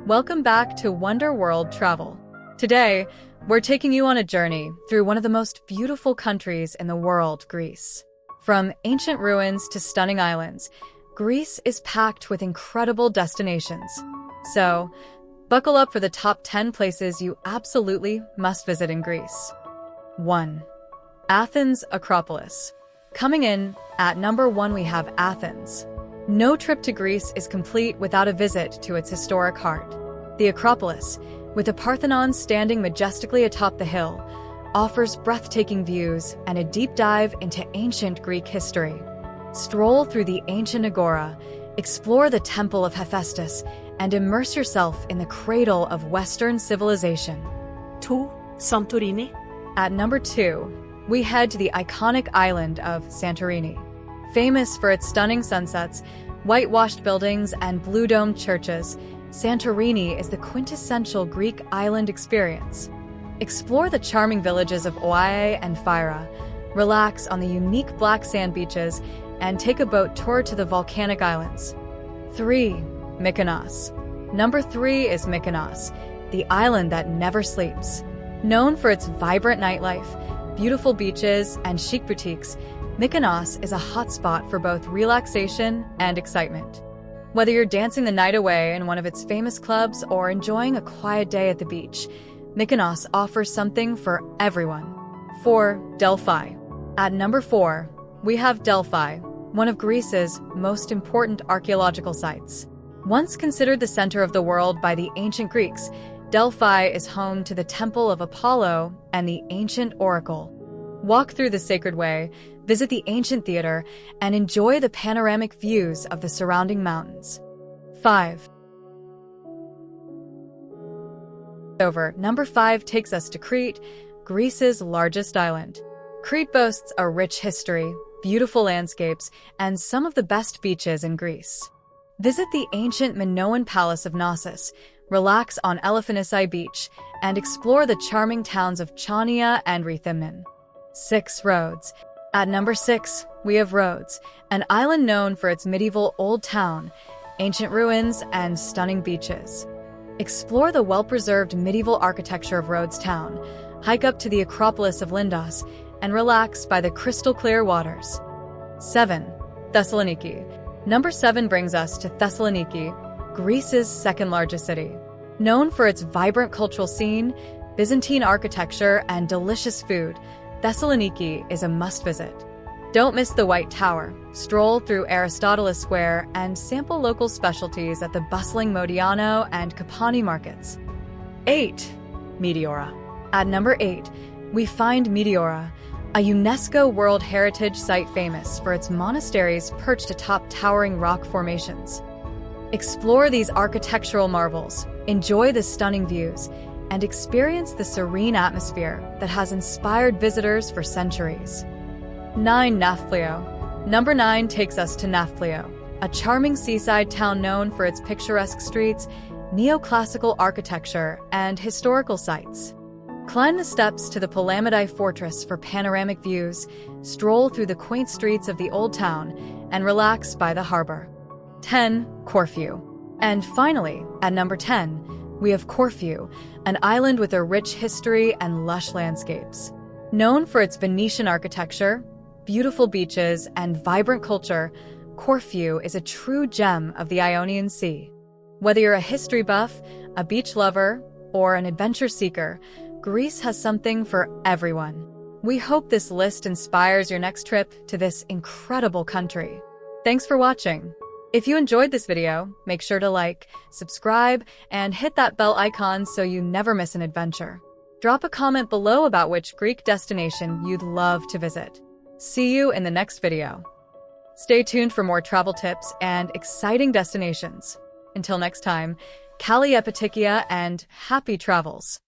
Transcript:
Welcome back to Wonder World Travel. Today, we're taking you on a journey through one of the most beautiful countries in the world, Greece. From ancient ruins to stunning islands, Greece is packed with incredible destinations. So, buckle up for the top 10 places you absolutely must visit in Greece. 1. Athens Acropolis. Coming in at number 1, we have Athens. No trip to Greece is complete without a visit to its historic heart. The Acropolis, with the Parthenon standing majestically atop the hill, offers breathtaking views and a deep dive into ancient Greek history. Stroll through the ancient Agora, explore the Temple of Hephaestus, and immerse yourself in the cradle of Western civilization. 2. Santorini. At number 2, we head to the iconic island of Santorini. Famous for its stunning sunsets, whitewashed buildings, and blue-domed churches, Santorini is the quintessential Greek island experience. Explore the charming villages of Oae and Phyra, relax on the unique black sand beaches, and take a boat tour to the volcanic islands. 3. Mykonos. Number 3 is Mykonos, the island that never sleeps. Known for its vibrant nightlife, beautiful beaches, and chic boutiques, Mykonos is a hotspot for both relaxation and excitement. Whether you're dancing the night away in one of its famous clubs or enjoying a quiet day at the beach, Mykonos offers something for everyone. 4. Delphi. At number 4, we have Delphi, one of Greece's most important archaeological sites. Once considered the center of the world by the ancient Greeks, Delphi is home to the Temple of Apollo and the ancient Oracle. Walk through the sacred way, visit the ancient theater, and enjoy the panoramic views of the surrounding mountains. 5. Number 5 takes us to Crete, Greece's largest island. Crete boasts a rich history, beautiful landscapes, and some of the best beaches in Greece. Visit the ancient Minoan Palace of Knossos, relax on Elefthenisai Beach, and explore the charming towns of Chania and Rethymnon. 6. Rhodes. At number 6, we have Rhodes, an island known for its medieval old town, ancient ruins, and stunning beaches. Explore the well-preserved medieval architecture of Rhodes town, hike up to the Acropolis of Lindos, and relax by the crystal-clear waters. 7. Thessaloniki. Number 7 brings us to Thessaloniki, Greece's second-largest city. Known for its vibrant cultural scene, Byzantine architecture, and delicious food, Thessaloniki is a must-visit. Don't miss the White Tower, stroll through Aristoteles Square, and sample local specialties at the bustling Modiano and Kapani markets. 8. Meteora. At number 8, we find Meteora, a UNESCO World Heritage Site famous for its monasteries perched atop towering rock formations. Explore these architectural marvels, enjoy the stunning views, and experience the serene atmosphere that has inspired visitors for centuries. 9. Nafplio. Number 9 takes us to Nafplio, a charming seaside town known for its picturesque streets, neoclassical architecture, and historical sites. Climb the steps to the Peloponnese fortress for panoramic views, stroll through the quaint streets of the old town, and relax by the harbor. 10. Corfu. And finally, at number 10, we have Corfu, an island with a rich history and lush landscapes. Known for its Venetian architecture, beautiful beaches, and vibrant culture, Corfu is a true gem of the Ionian Sea. Whether you're a history buff, a beach lover, or an adventure seeker, Greece has something for everyone. We hope this list inspires your next trip to this incredible country. Thanks for watching. If you enjoyed this video, make sure to like, subscribe, and hit that bell icon so you never miss an adventure. Drop a comment below about which Greek destination you'd love to visit. See you in the next video. Stay tuned for more travel tips and exciting destinations. Until next time, Kali Epitikia and happy travels!